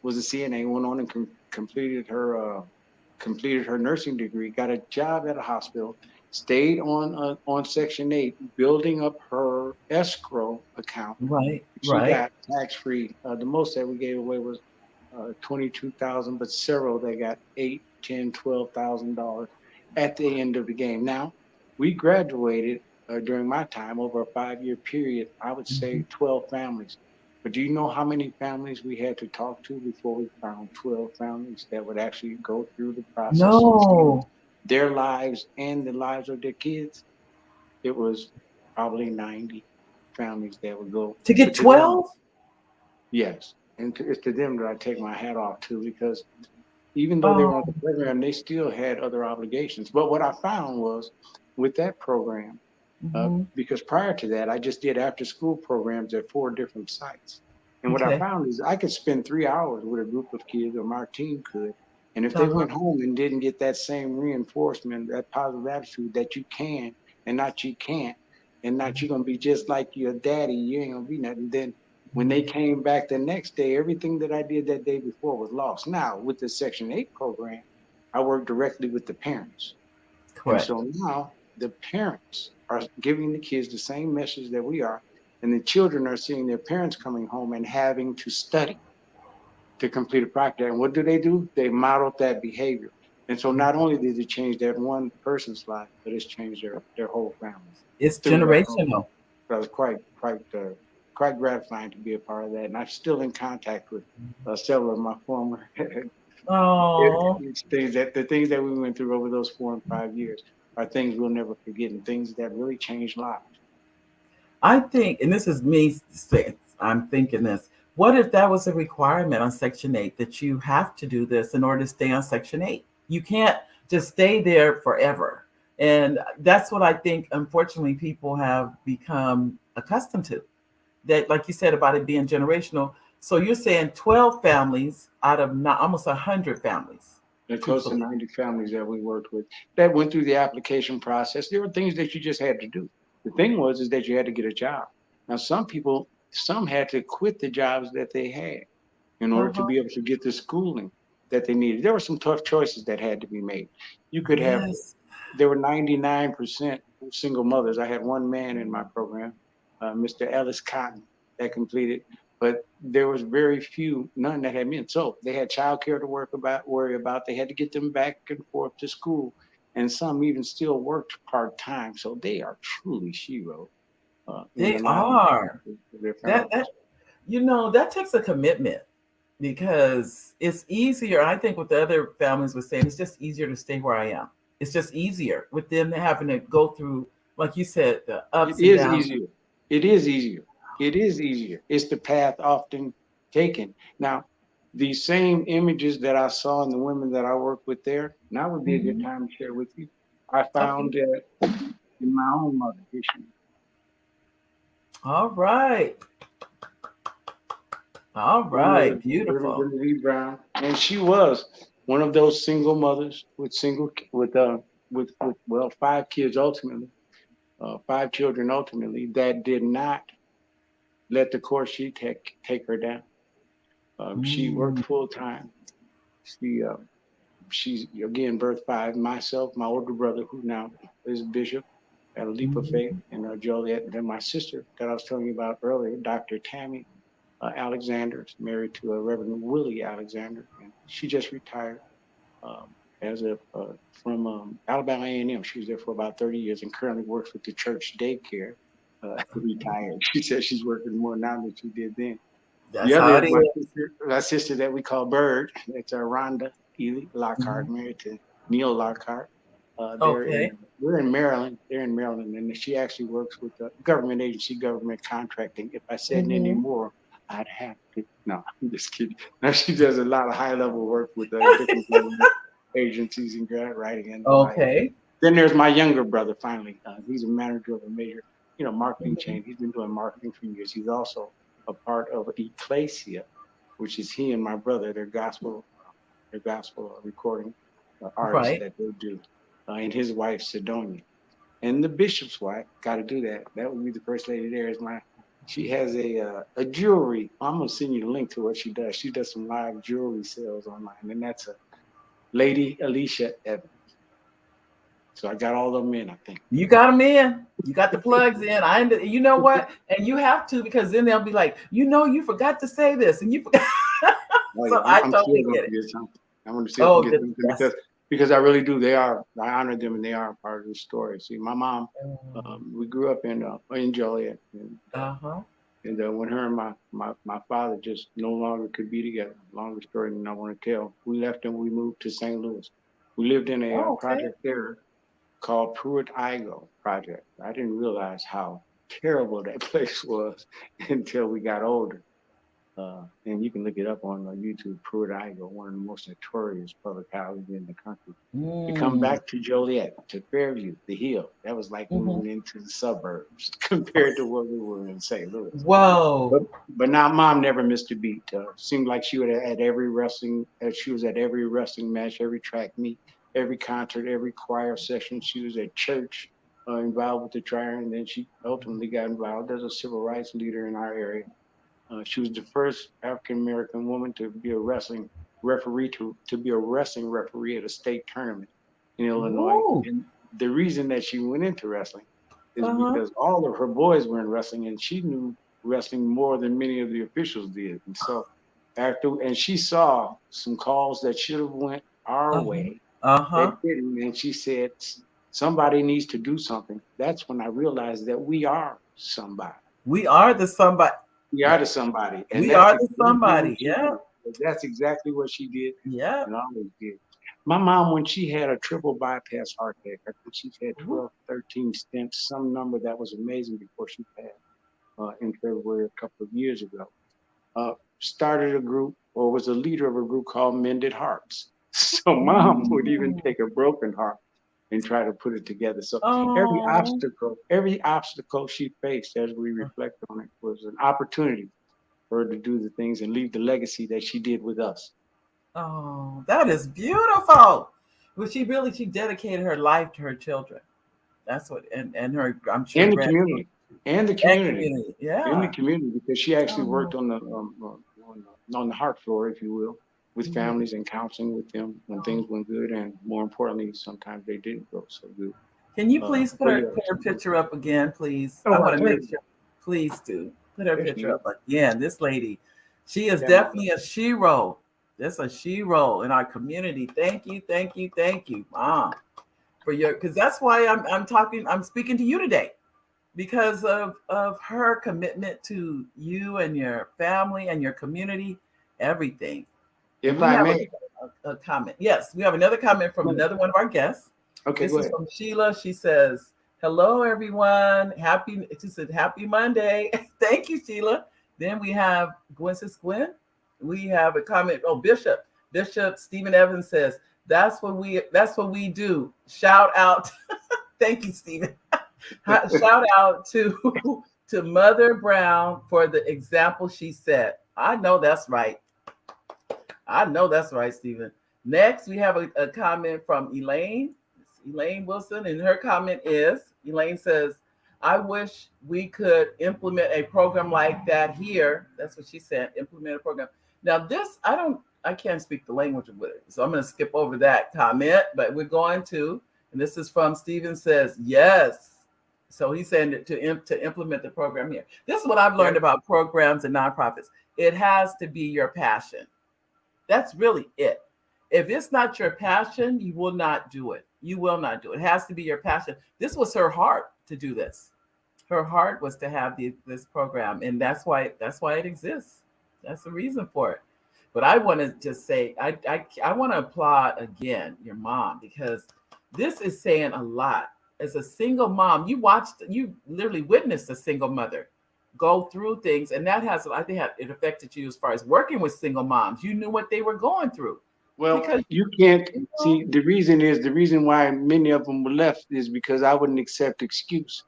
was a CNA, went on and completed her nursing degree, got a job at a hospital, stayed on Section 8, building up her escrow account. Right. She Right. got tax free. The most that we gave away was 22,000, but several that got $8, 10, $12,000 at the end of the game. Now, we graduated during my time over a 5-year period. I would say 12 families. But do you know how many families we had to talk to before we found 12 families that would actually go through the process of saving No. their lives and the lives of their kids? It was probably 90 families that would go. To But get to them, 12? yes. And it's to them that I take my hat off to, because even though they Oh. were on the program, they still had other obligations. But what I found was with that program, because prior to that, I just did after school programs at 4 different sites. And what I Okay. found is I could spend 3 hours with a group of kids, or my team could. And if they Uh-huh. went home and didn't get that same reinforcement, that positive attitude that you can and not you can't, and not you're going to be just like your daddy, you ain't going to be nothing, then when they came back the next day, everything that I did that day before was lost. Now, with the Section 8 program, I work directly with the parents. And Correct. so now the parents are giving the kids the same message that we are, and the children are seeing their parents coming home and having to study to complete a project. And what do? They modeled that behavior. And so not only did it change that one person's life, but it's changed their whole family It's through that program. generational. That was quite gratifying to be a part of that. And I'm still in contact with several of my former Oh. the things that we went through over those 4 and 5 years are things we'll never forget, and things that really changed lives. I think, and this is me saying, I'm thinking this. What if that was a requirement on Section 8 that you have to do this in order to stay on Section 8? You can't just stay there forever. And that's what I think, unfortunately, people have become accustomed to. That, like you said, about it being generational. So you're saying 12 families out of not, almost 100 families, There are close to truthfully. 90 families that we worked with that went through the application process. There were things that you just had to do. The thing was is that you had to get a job. Now, some had to quit the jobs that they had in order to Uh-huh. be able to get the schooling that they needed. There were some tough choices that had to be made. You could have, Yes. there were 99% single mothers. I had one man in my program, Mr. Ellis Cotton, that completed, but there was very few, none that had men. So they had childcare to worry about. They had to get them back and forth to school, and some even still worked part time. So they are truly sheroes in They the lives are. of their That families. that takes a commitment because it's easier. I think what the other families were saying, it's just easier to stay where I am. It's just easier with them having to go through, like you said, the It ups and is downs. easier. It is easier. It is easier. It's the path often taken. Now, these same images that I saw in the women that I work with there, now would be a good Mhm. time to share with you. I Okay. found that in my own mother. Here she is. All right. All right. Beautiful. Little Lee Brown, and she was one of those single mothers with well 5 kids ultimately, 5 children ultimately, that did not let the course she take her down. She worked Mm. full time. She she's again birthed 5. Myself, my older brother, who now is bishop at a Leap of Faith, Mhm. and Joliet, and then my sister that I was telling you about earlier, Dr. Tammy Alexander, is married to a Reverend Willie Alexander, and she just retired as a from Alabama A&M. She was there for about 30 years and currently works with the church daycare. Retired. She says she's working more now than she did then. The That's other how is it is. my sister that we call Bird. It's Rhonda Ely Lockhart, Mhm. married to Neil Lockhart. Okay. We're in Maryland. They're in Maryland, and she actually works with the government agency, government contracting. If I said any Mhm. more, I'd have to. No, I'm just kidding. Now she does a lot of high level work with different government agencies and grant writing and the like. Okay. Then there's my younger brother. Finally, he's a manager of a major, marketing Mhm. chain. He's been doing marketing for years. He's also a part of Ecclesia, which is he and my brother. Their gospel recording artists Right. that they do, and his wife Sidonia, and the bishop's wife. Got to do that. That would be the first lady. There is my She has a jewelry. I'm gonna send you the link to what she does. She does some live jewelry sales online, and that's a Lady Alicia Evans. So I got all of them in, I think. You got them in. You got the plugs in. You know what? And you have to, because then they'll be like, you forgot to say this, and you forgot. Oh, So yeah, I I'm totally still gonna get it. forget something. I'm gonna still Oh, forget something because I really do. I honor them, and they are a part of the story. See, my mom, we grew up in Joliet, and when her and my father just no longer could be together. Longer story than I want to tell. We left and we moved to St. Louis. We lived in a okay. project there called Pruitt-Igoe Project. I didn't realize how terrible that place was until we got older. And you can look it up on YouTube, Pruitt-Igoe, one of the most notorious public houses in the country. To come back to Joliet, to Fairview, the Hill, that was like moving into the suburbs compared to what we were in St. Louis. Whoa. But now mom never missed a beat. Seemed like she was at every wrestling match, every track meet, every concert, every choir session. She was at church, involved with the choir, and then she ultimately got involved as a civil rights leader in our area. She was the first African American woman to be a wrestling referee to be a wrestling referee at a state tournament in Illinois. Woo. And the reason that she went into wrestling is because all of her boys were in wrestling, and she knew wrestling more than many of the officials did. And so and she saw some calls that should have went our way that didn't, and she said somebody needs to do something. That's when I realized that we are somebody. We are the somebody. We are the somebody. And We that's are the exactly somebody. what she Yeah. did. That's exactly what she did Yeah. and always did. My mom, when she had a triple bypass heart attack, I think she's had 12, 13 stents, some number that was amazing before she passed in February a couple of years ago. Started a group or was a leader of a group called Mended Hearts. So mom would even take a broken heart and try to put it together. So every obstacle she faced as we reflect on it was an opportunity for her to do the things and leave the legacy that she did with us. Oh, that is beautiful. Well, she dedicated her life to her children. That's what, and her, I'm sure, And the community. And the community. Yeah. In the community, because she actually worked on the heart floor, if you will, with families and counseling with them when things went good, and more importantly, sometimes they didn't go so good. Can you please put her picture up again, please? I want to make sure. Please do put her picture up again. This lady, she is definitely a shero. That's a shero in our community. Thank you, Mom, for because that's why I'm speaking to you today, because of her commitment to you and your family and your community, everything. If I may, a comment. Yes, we have another comment from another one of our guests. Okay, this is from Sheila. She says, "Hello, everyone. She said, happy Monday." Thank you, Sheila. Then we have Gwen. We have a comment. Oh, Bishop Stephen Evans says, that's what we do. Shout out. Thank you, Stephen. Shout out to Mother Brown for the example she set. I know that's right. Stephen. Next, we have a comment from Elaine Wilson, and her comment is, Elaine says, "I wish we could implement a program like that here." That's what she said, implement a program. Now this, I can't speak the language of it, so I'm going to skip over that comment, but we're going to, and this is from Stephen says, yes. So he's saying to implement the program here. This is what I've learned about programs and nonprofits. It has to be your passion. That's really it. If it's not your passion, you will not do it. You will not do it. It has to be your passion. This was her heart to do this. Her heart was to have this program, and that's why it exists. That's the reason for it. But I want to just say, I want to applaud again your mom, because this is saying a lot. As a single mom, you literally witnessed a single mother go through things, and that I think it affected you as far as working with single moms. You knew what they were going through. Well, because you can't see the reason why many of them were left is because I wouldn't accept excuse.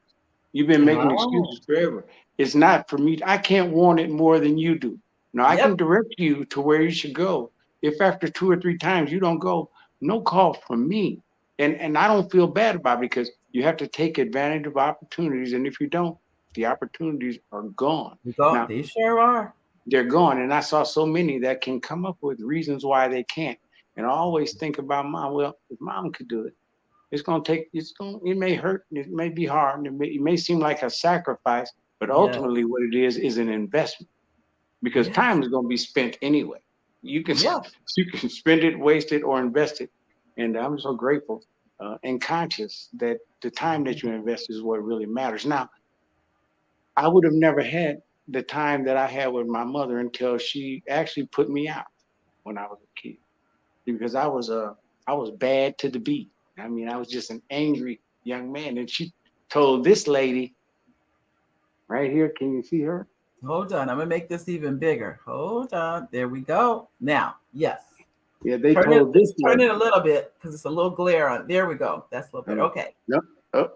You've been making excuses forever. It's not for me. I can't want it more than you do. Now I can direct you to where you should go. If after 2 or 3 times you don't go, no call from me. And I don't feel bad about it, because you have to take advantage of opportunities. And if you don't, the opportunities are gone. Now, They sure are. they're gone. And I saw so many that can come up with reasons why they can't. And I always think about mom. Well, if mom could do it, it may hurt, it may be hard, it may seem like a sacrifice, but Yes. ultimately what it is an investment because Yes. time is going to be spent anyway. You can Yeah. you can spend it, waste it, or invest it. And I'm so grateful and conscious that the time that you invest is what really matters. Now, I would have never had the time that I had with my mother until she actually put me out when I was a kid because I was bad to the beat. I mean, I was just an angry young man, and she told this lady right here. Can you see her? Hold on. I'm gonna make this even bigger. Hold on. There we go. Now, yes. Yeah, they Turn it. told this Just turn it lady. a little bit because it's a little glare on. There we go. That's a little bit. Okay. No, oh,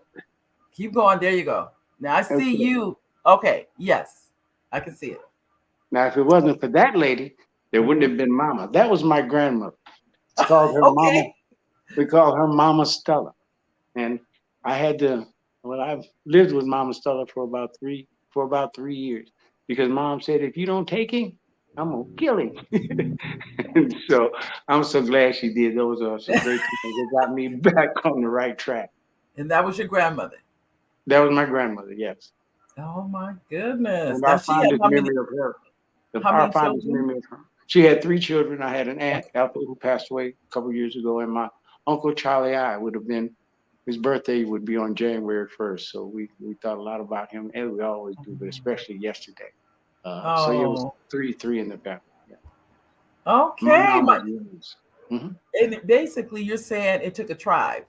Keep going. There you go. Now I see okay. you. Okay. Yes, I can see it. Now, if it wasn't for that lady, there wouldn't Mhm. have been Mama. That was my grandmother. It's called her Mama. Okay. We call her Mama Stella. And I had to. Well, I've lived with Mama Stella for about 3 years because Mom said, if you don't take him, I'm gonna kill him. And so I'm so glad she did. Those are some great things that got me back on the right track. And that was your grandmother. That was my grandmother, yes. Oh my goodness. And Now our she had fondest memory of her. how Our many fondest children? memory of her. She had 3 children. I had an aunt, Okay. Ethel, who passed away a couple of years ago, and my uncle Charlie I would have been. His birthday would be on January 1st, so we thought a lot about him, as we always do, but especially yesterday. So yeah, it was Oh, three in the family. Yeah, my okay. mom was yours. Hmm. And basically, you're saying it took a tribe.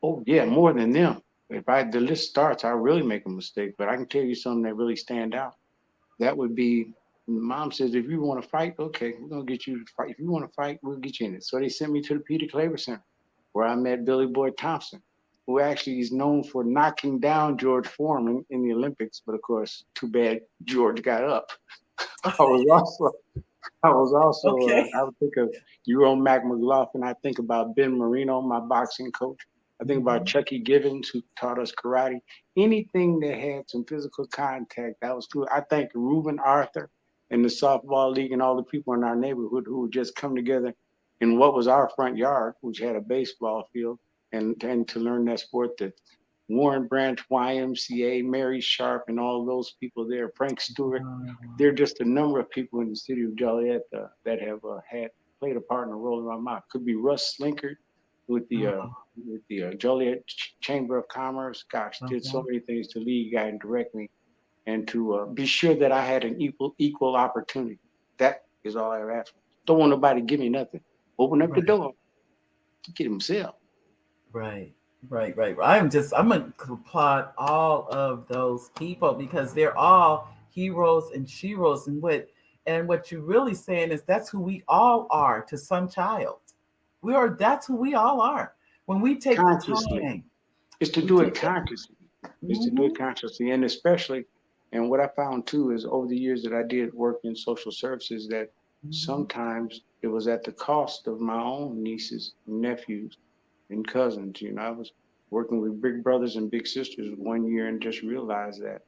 Oh yeah, more than them. If the list starts, I really make a mistake. But I can tell you something that really stand out. That would be mom says, if you want to fight, okay, we're gonna get you to fight. If you want to fight, we'll get you in it. So they sent me to the Peter Claver Center, where I met Billy Boy Thompson, who actually is known for knocking down George Foreman in the Olympics. But of course, too bad George got up. I was also Okay. I would think of Euro Mac McLaughlin. I think about Ben Marino, my boxing coach. I think about Mhm. Chucky Givens, who taught us karate. Anything that had some physical contact, that was cool. I thank Reuben Arthur and the softball league and all the people in our neighborhood who would just come together in what was our front yard, which had a baseball field, and to learn that sport. That Warren Branch, YMCA, Mary Sharp, and all those people there, Frank Stewart. There are just a number of people in the city of Joliet that have had played a part in a role in my life. Could be Russ Slinkard with the Joliet Chamber of Commerce. Gosh, did so Uh-huh. many things to lead, guide, and direct me, and to be sure that I had an equal opportunity. That is all I ask for. Don't want nobody to give me nothing. Open up the Right. door, get himself. Right. Right. I'm gonna applaud all of those people because they're all heroes and sheroes, and what you're really saying is that's who we all are to some child. That's who we all are. When we take the Consciously. time, Is to we do it take it. consciously. Is to do it Hmm. consciously, and especially, and what I found too is over the years that I did work in social services, that Hmm. sometimes it was at the cost of my own nieces, nephews, and cousins. You know, I was working with big brothers and big sisters one year and just realized that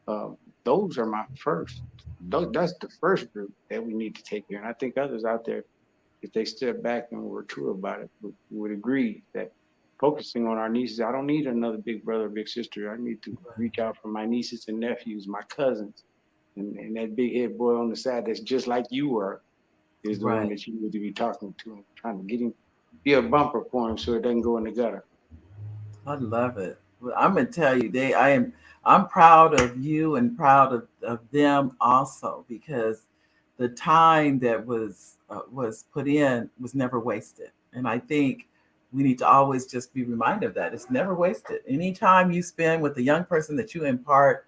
uh, those are my first. That's the first group that we need to take care. And I think others out there, if they step back and were true about it, would agree that focusing on our nieces, I don't need another big brother or big sister. I need to reach out for my nieces and nephews, my cousins, and that big head boy on the side that's just like you were is the one Right. that you need to be talking to and trying to get him, be a bumper for him so it doesn't go in the gutter. I love it. Well, I'm gonna tell you, I'm proud of you and proud of them also because the time that was put in was never wasted. And I think we need to always just be reminded of that. It's never wasted. Any time you spend with a young person that you impart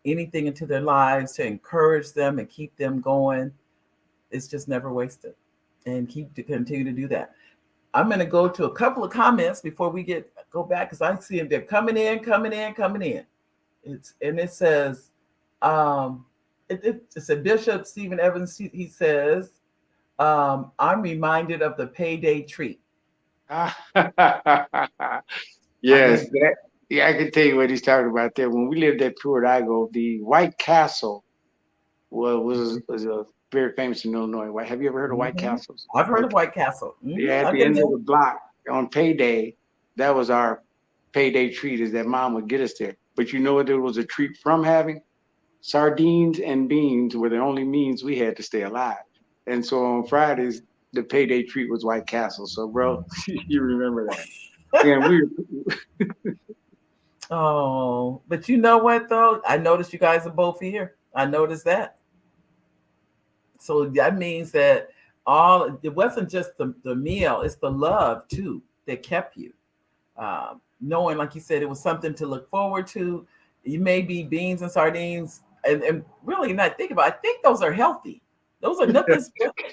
anything into their lives to encourage them and keep them going, it's just never wasted. And keep to continue to do that. I'm going to go to a couple of comments before we go back because I see them. They're coming in, coming in, coming in. It says, um, it's a Bishop Stephen Evans. He says, I'm reminded of the payday treat. Ah, I yes, mean, that. Yeah, I can tell you what he's talking about there. When we lived at Puridago, the White Castle was a very famous in Illinois. Have you ever heard of White Mhm. Castles? I've heard of Okay. White Castle. Yeah, at I've the been end of there. the block on payday, that was our payday treat, is that mom would get us there. But you know what there was a treat from having? Sardines and beans were the only means we had to stay alive. And so on Fridays, the payday treat was White Castle. So, bro, you remember that. And we Oh, but you know what though? I noticed you guys are both here. I noticed that. So that means that all it wasn't just the meal, it's the love too that kept you. Knowing, like you said, it was something to look forward to. You may be beans and sardines, and really not think about it. I think those are healthy. Those are nothing.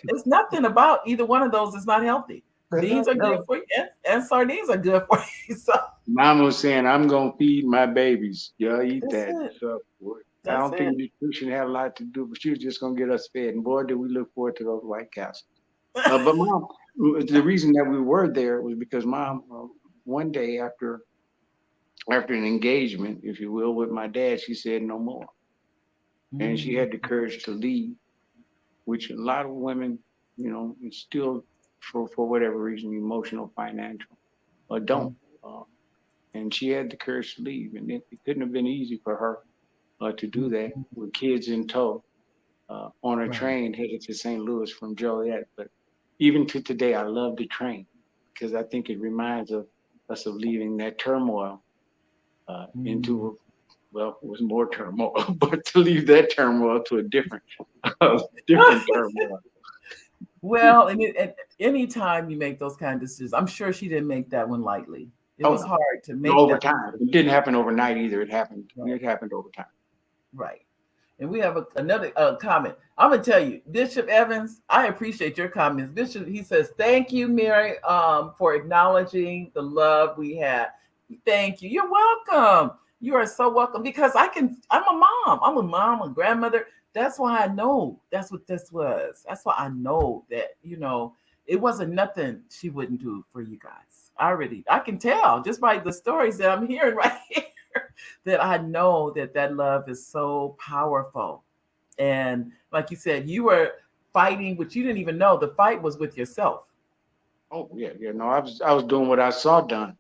It's nothing about either one of those is not healthy. Beans are good for you, and sardines are good for you. So mom was saying, I'm gonna feed my babies. Y'all eat that's that. it. So I That's don't think it. nutrition had a lot to do, but she was just gonna get us fed. And boy, did we look forward to those White Castles. But mom, the reason that we were there was because mom, one day after an engagement, if you will, with my dad, she said no more, and she Mm, had the courage to leave, which a lot of women, it's still for whatever reason, emotional, financial, or don't. mm, Uh, and she had the courage to leave, and it couldn't have been easy for her to do mm, that mm. with kids in tow on a Right. train headed to St. Louis from Joliet. But even to today, I love the train because I think it reminds us of leaving that turmoil Mm. into, well, it was more turmoil, but to leave that turmoil to a different turmoil. Well, and anytime you make those kind of decisions, I'm sure she didn't make that one lightly. It Oh was no, hard to no, make over that time. It didn't happen overnight either. It happened. right, It happened over time. right. And we have another comment. I'm gonna tell you, Bishop Evans. I appreciate your comments, Bishop. He says, "Thank you, Mary, for acknowledging the love we had. Thank you. You're welcome. You are so welcome. Because I can. I'm a mom. I'm a mom, a grandmother. That's why I know. That's what this was. That's why I know that it wasn't nothing she wouldn't do for you guys. I can tell just by the stories that I'm hearing right here that I know that that love is so powerful. And like you said, you were fighting, which you didn't even know the fight was with yourself. Oh yeah, yeah. No, I was doing what I saw done.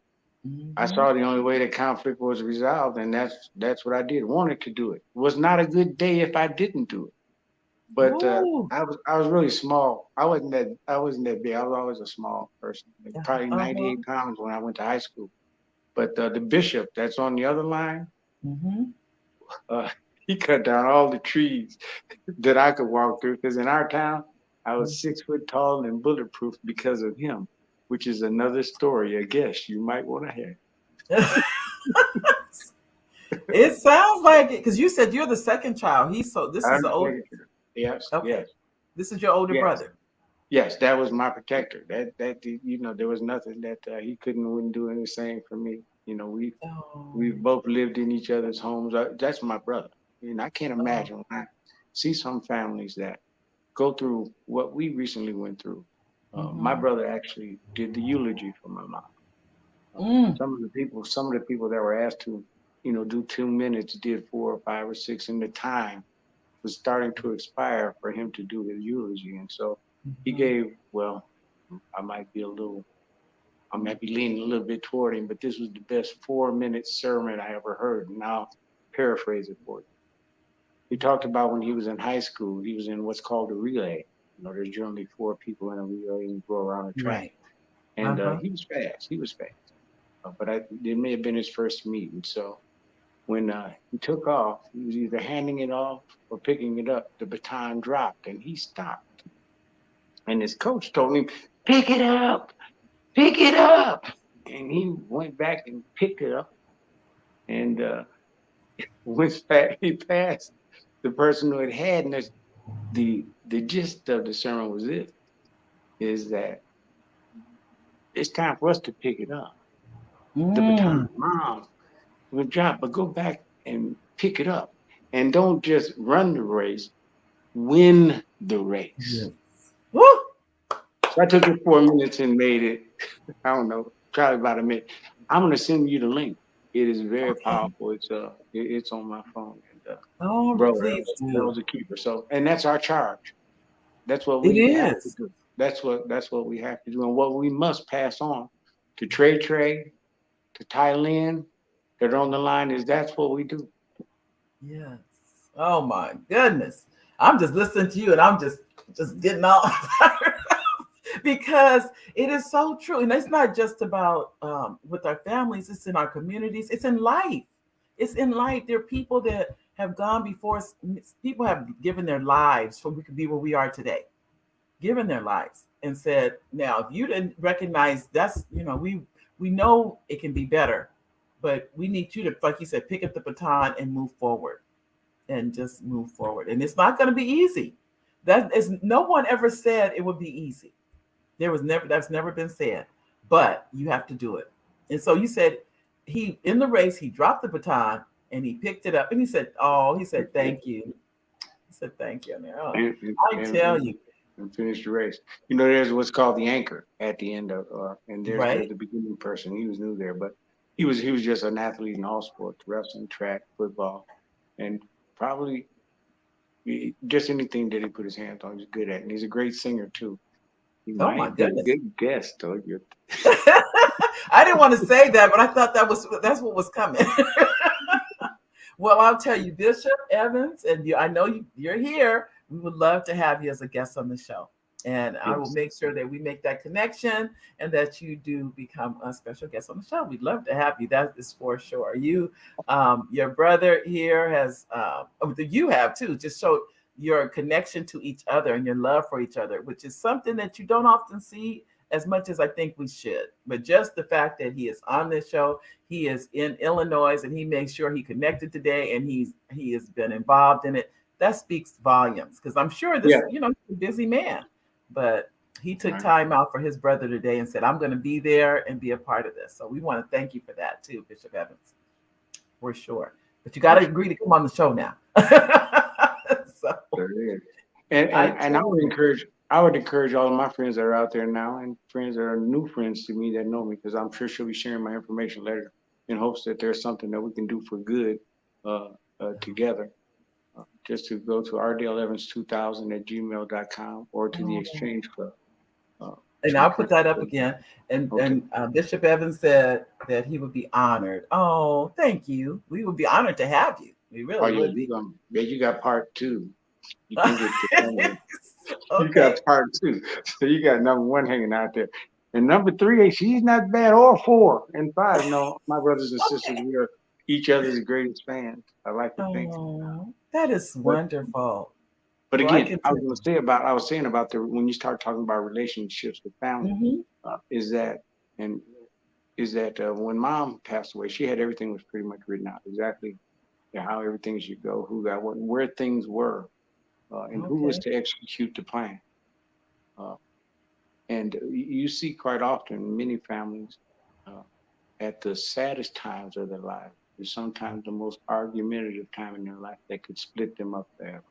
I Mm-hmm. saw the only way that conflict was resolved, and that's what I did. Wanted to do it. It was not a good day if I didn't do it. But Ooh. I was really small. I wasn't that big. I was always a small person, like probably Uh-huh. 98 pounds when I went to high school. But the bishop that's on the other line, Mm-hmm. uh, he cut down all the trees that I could walk through. Because in our town, I was 6 foot tall and bulletproof because of him, which is another story. I guess you might want to hear. It sounds like it because you said you're the second child. This is I'm the old. taking care. Yes, Okay, yes, this is your older yes, brother. yes. That was my protector. There was nothing that he wouldn't do anything for me. We Oh. both lived in each other's homes. That's my brother. I can't Oh. imagine when I see some families that go through what we recently went through. My Mm-hmm. brother actually did the eulogy for my mom. Mm. Some of the people that were asked to, do 2 minutes did 4 or 5 or 6, and the time was starting to expire for him to do his eulogy. And so he Mm-hmm. gave, well, I might be a little, I might be leaning a little bit toward him, but this was the best 4 minute sermon I ever heard. And I'll paraphrase it for you. He talked about when he was in high school, he was in what's called a relay. There's generally 4 people in a relay and you go around a track. Right. And Uh-huh. he was fast. He was fast. But it may have been his first meet. And so when he took off, he was either handing it off or picking it up. The baton dropped and he stopped. And his coach told him, pick it up, pick it up. And he went back and picked it up and went back. He passed the person who had. And the gist of the sermon was this, is that it's time for us to pick it up. The Mm. baton, mom, will drop, but go back and pick it up. And don't just run the race, win the race. Yes. Woo! So I took it 4 minutes and made it, I don't know, probably about a minute. I'm going to send you the link. It is very Okay. powerful. It's on my phone, and Oh, bro, please that do. was a keeper. So, and that's our charge. That's what It we have to is. do. That's what we have to do, and what we must pass on to Trey, to Thailand that are on the line is that's what we do. Yes. Oh my goodness. I'm just listening to you and I'm just getting all fired up because it is so true. And it's not just about with our families, it's in our communities, it's in life. It's in life. There are people that have gone before us. People have given their lives so we could be where we are today, given their lives and said, now, if you didn't recognize that's, we know it can be better, but we need you to, like you said, pick up the baton and move forward and just move forward. And it's not going to be easy. That is, no one ever said it would be easy. That's never been said, but you have to do it. And so you said in the race, he dropped the baton and he picked it up and he said, oh, he said, thank you. He said, thank you. Oh, and, and, I and, tell you, and finish the race. There's what's called the anchor at the end of, and there's right? the beginning person. He was new there, but he was just an athlete in all sports: wrestling, track, football, and probably just anything that he put his hands on. He's good at, and he's a great singer too. He Oh my might be a goodness. good guest, though. I didn't want to say that, but I thought that's what was coming. Well, I'll tell you, Bishop Evans, and I know you're here. We would love to have you as a guest on the show. And I will Yes. make sure that we make that connection and that you do become a special guest on the show. We'd love to have you. That is for sure. Your brother here you have too, just showed your connection to each other and your love for each other, which is something that you don't often see as much as I think we should. But just the fact that he is on this show, he is in Illinois, and he makes sure he connected today, and he has been involved in it. That speaks volumes because I'm sure Yeah. he's a busy man, but he took Right. time out for his brother today and said, "I'm going to be there and be a part of this." So we want to thank you for that too, Bishop Evans, for sure. But you got to agree to come on the show now. So There it is. And, I and and tell you, I would encourage all of my friends that are out there now and friends that are new friends to me that know me, because I'm sure she'll be sharing my information later in hopes that there's something that we can do for good uh, together. Just to go to rdlevans2000 at gmail.com or to the oh, Exchange Club uh, and to I'll put that connect. up again. And Okay. Bishop Evans said that he would be honored. Oh, thank you. We would be honored to have you. We Oh really yeah, would be. you got part two. You can get the phone. You got Okay. part two. So you got number one hanging out there. And number three, she's not bad, or four and five. No, my brothers and sisters, Okay. we are each other's greatest fans. I like to think. Oh, that is But wonderful. but Well, I again, can tell I was saying about the when you start talking about relationships with family, you. is that and is that when mom passed away, she had everything was pretty much written out exactly how everything should go, who got what, where things were, and who was Okay. to execute the plan. Uh, And you see quite often many families uh, at the saddest times of their life is sometimes the most argumentative time in their life that could split them up there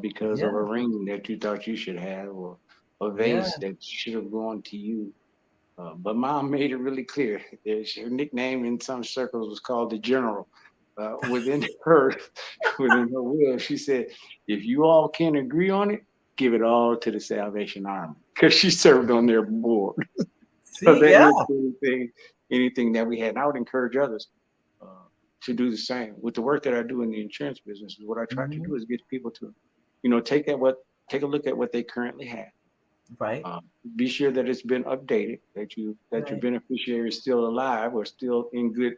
because Yeah. of a ring that you thought you should have or a Yeah. vase that should have gone to you. But mom made it really clear. Her nickname in some circles was called the General. Within her, within her will, she said, "If you all can agree on it, give it all to the Salvation Army," because she served on their board. So See, that yeah. meant anything that we had. And I would encourage others uh, to do the same. With the work that I do in the insurance business, is what I try to Mhm. do is get people to, take a look at what they currently have. Right. Um, be sure that it's been updated, that your Right. beneficiary is still alive or still in good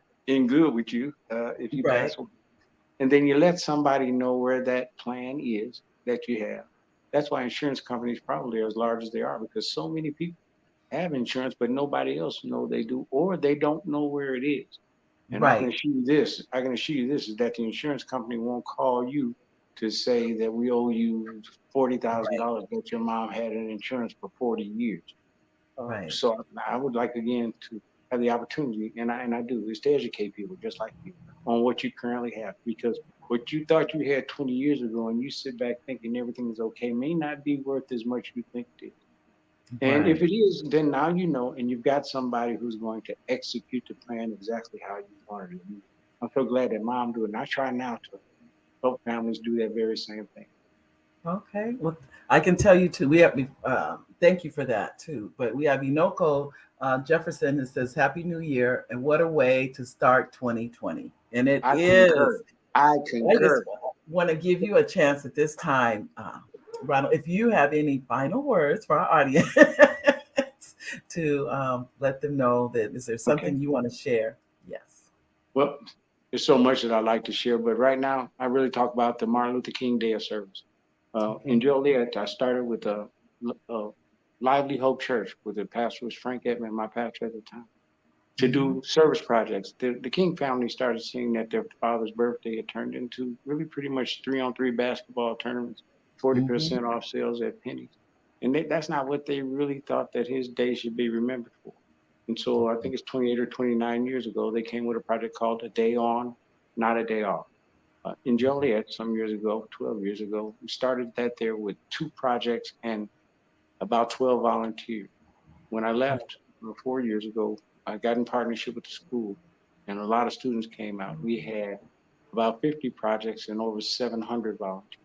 with you if you Right. pass away. And then you let somebody know where that plan is that you have. That's why insurance companies probably are as large as they are, because so many people have insurance, but nobody else know they do, or they don't know where it is. And I can Right. assure you this, is that the insurance company won't call you to say that we owe you Right. $40,000 that your mom had in insurance for 40 years. Right. So I would like again to have the opportunity, and I do, is to educate people just like you on what you currently have, because what you thought you had 20 years ago and you sit back thinking everything is okay may not be worth as much you think it is. And if Right. it is, then now you know, and you've got somebody who's going to execute the plan exactly how you wanted it. I'm so glad that mom do it. And I try now to help families do that very same thing. Okay. Well, I can tell you too. We have. Thank you for that too. But we have Inoko Jefferson that says Happy New Year and what a way to start 2020. And it I is. concur. I I just concur. want to give you a chance at this time, Ronald, if you have any final words for our audience to let them know that is there Okay. something you want to share? Yes. Well, there's so much that I'd like to share, but right now I really talk about the Martin Luther King Day of Service. In Okay. Joliet, I started with a Lively Hope Church, where the pastor was Frank Edmond, my pastor at the time, to Hmm. do service projects. The King family started seeing that their father's birthday had turned into really pretty much 3-on-3 basketball tournaments, Hmm. 40% off sales at Penny's. And that's not what they really thought that his day should be remembered for. And so I think it's 28 or 29 years ago, they came with a project called A Day On, Not a Day Off. In Joliet, some years ago, 12 years ago, we started that there with 2 projects and about 12 volunteers. When I left 4 years ago, I got in partnership with the school, and a lot of students came out. We had about 50 projects and over 700 volunteers.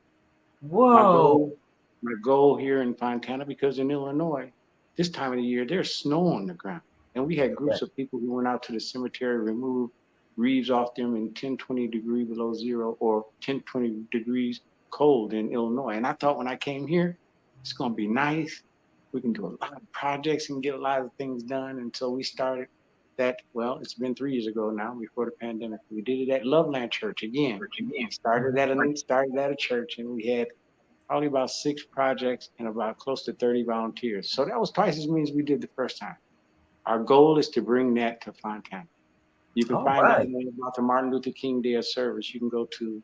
My Whoa. goal, my goal here in Fontana, because in Illinois, this time of the year, there's snow on the ground. And we had Yeah. groups of people who went out to the cemetery, removed wreaths off them in 10, 20 degrees below zero or 10, 20 degrees cold in Illinois. And I thought when I came here, it's going to be nice. We can do a lot of projects and get a lot of things done. And so we started that. Well, it's been 3 years ago now, before the pandemic. We did it at Loveland Church again. Started at a church, and we had probably about 6 projects and about close to 30 volunteers. So that was twice as many as we did the first time. Our goal is to bring that to Fontana. You can All find out right. more about the Martin Luther King Day of Service. You can go to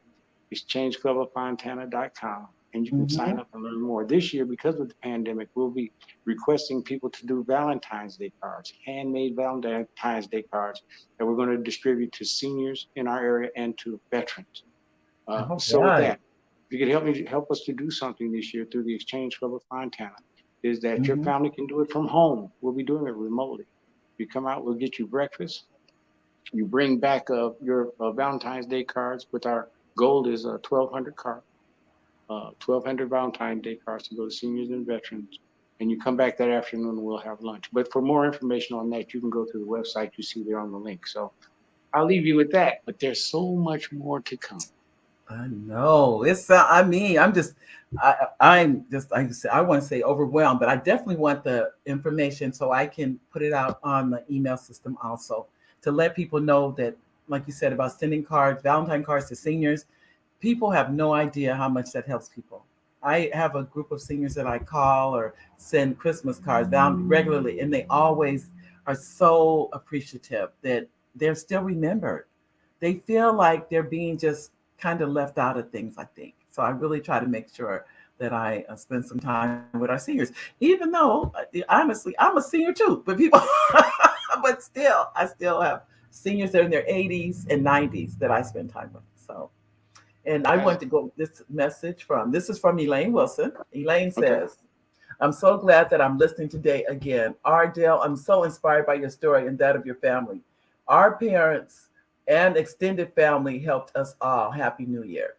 exchangecluboffontana.com and you can Mm-hmm. sign up and learn more. This year, because of the pandemic, we'll be requesting people to do Valentine's Day cards, handmade Valentine's Day cards that we're going to distribute to seniors in our area and to veterans. All So with right. that, if you could help us to do something this year through the Exchange Club of Fontana, is that your Mm-hmm. family can do it from home. We'll be doing it remotely. You come out, we'll get you breakfast. You bring back your Valentine's Day cards. With our goal is 1,200 cards, 1,200 Valentine's Day cards to go to seniors and veterans. And you come back that afternoon, and we'll have lunch. But for more information on that, you can go to the website you see there on the link. So I'll leave you with that. But there's so much more to come. I know it's. I mean, I'm just. I want to say overwhelmed, but I definitely want the information so I can put it out on the email system also to let people know that, like you said about sending cards, Valentine cards to seniors. People have no idea how much that helps people. I have a group of seniors that I call or send Christmas cards down regularly, and they always are so appreciative that they're still remembered. They feel like they're being just kind of left out of things, I think. So I really try to make sure that I spend some time with our seniors, even though honestly I'm a senior too. But people, but still, I still have seniors that are in their 80s and 90s that I spend time with. So, and I That's want to go this message from this is from Elaine Wilson. Elaine okay. says, I'm so glad that I'm listening today again. Ardell, I'm so inspired by your story and that of your family. Our parents and extended family helped us all. Happy New Year.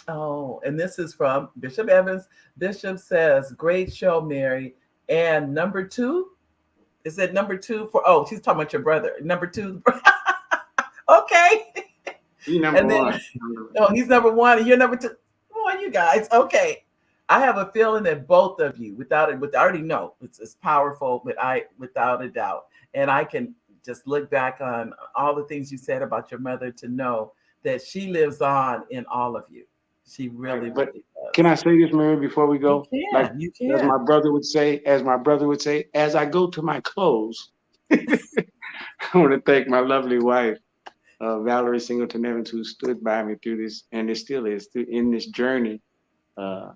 Oh, and this is from Bishop Evans. Bishop says, great show, Mary. And number two, is it number two for, oh, she's talking about your brother. Number two. Okay. He number And then, one. oh, he's number one and you're number two. Come on, you guys. Okay. I have a feeling that both of you, without it, I already know it's powerful, but without a doubt, and I can just look back on all the things you said about your mother to know that she lives on in all of you. She Right. really, But really can does. I say this, Mary, before we You go? Like can, you as my can. brother would say, as I go to my close, I want to thank my lovely wife, Valerie Singleton Evans, who stood by me through this, and it still is in this journey uh,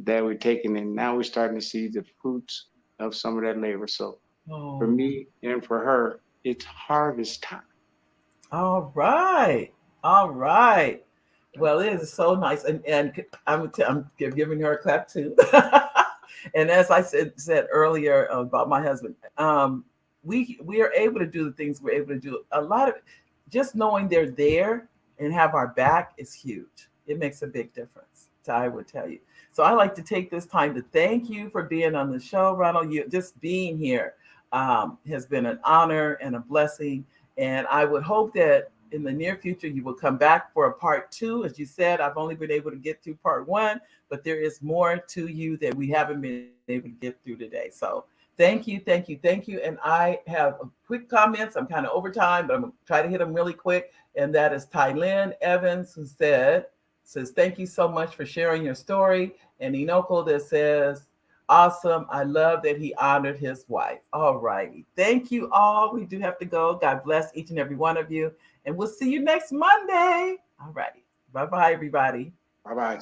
that we're taking. And now we're starting to see the fruits of some of that labor. So for Oh, me and for her, it's harvest time. all right, all right. Well, it is so nice, and I'm giving her a clap too. And as I said earlier about my husband, we are able to do the things we're able to do. A lot of just knowing they're there and have our back is huge. It makes a big difference. So I would tell you. So I like to take this time to thank you for being on the show, Ronald. You just being here has been an honor and a blessing. And I would hope that in the near future you will come back for a part two. As you said, I've only been able to get through part one, but there is more to you that we haven't been able to get through today. So thank you, thank you, thank you. And I have quick comments. I'm kind of over time, but I'm going to try to hit them really quick. And that is Tylynn Evans, who says, thank you so much for sharing your story. And Inoko that says, awesome. I love that he honored his wife. All righty. Thank you all. We do have to go. God bless each and every one of you. And we'll see you next Monday. All righty. Bye-bye, everybody. Bye-bye.